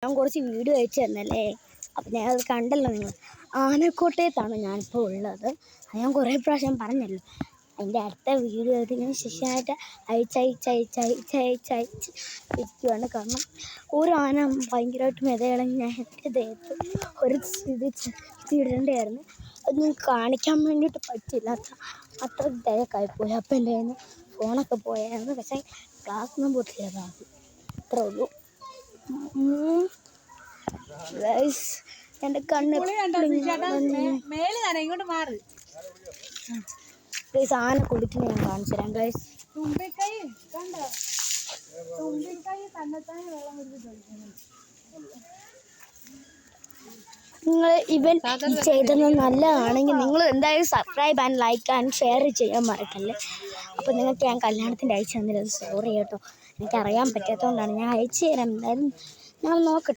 അവൻ കുറച്ച് വീഡിയോ അയച്ചു തന്നല്ലേ. അപ്പം ഞാനത് കണ്ടല്ലോ. നിങ്ങൾ ആനക്കോട്ടയത്താണ് ഞാനിപ്പോൾ ഉള്ളത്. അത് ഞാൻ കുറേ പ്രാവശ്യം പറഞ്ഞല്ലോ. അതിൻ്റെ അടുത്ത വീഡിയോ ഇതിന് ശേഷമായിട്ട് ഇരിക്കുവാണ്. കാരണം ഒരു ആന ഭയങ്കരമായിട്ട് മെതയിളങ്ങി ഞാൻ എൻ്റെ ദേഹത്ത് ഒരു ഇടേണ്ടായിരുന്നു. അത് നിങ്ങൾക്ക് കാണിക്കാൻ വേണ്ടിയിട്ട് പറ്റില്ല. അത്ര തിരക്കായിപ്പോയി. അപ്പം എൻ്റെ കയ്യിൽ നിന്ന് ഫോണൊക്കെ പോയായിരുന്നു. പക്ഷേ ക്ലാസ്സൊന്നും പൊട്ടില്ല. അത്രേ ഉള്ളൂ. എൻ്റെ കണ്ണ് ഗൈസ് ആന കുടിക്കുന്ന ഞാൻ കാണിച്ചു തരാം. ഗൈസ് നിങ്ങൾ ഇവൻ ചെയ്തത് നല്ലതാണെങ്കിൽ നിങ്ങൾ എന്തായാലും subscribe and like and share ചെയ്യാൻ മറക്കല്ലേ. അപ്പോൾ നിങ്ങൾക്ക് ഞാൻ കല്യാണത്തിൻ്റെ അയച്ചു തന്നില്ല. സോറി കേട്ടോ, എനിക്കറിയാൻ പറ്റാത്തതുകൊണ്ടാണ്. ഞാൻ അയച്ചു തരാം. എന്തായാലും ഞാൻ നോക്കട്ടെ.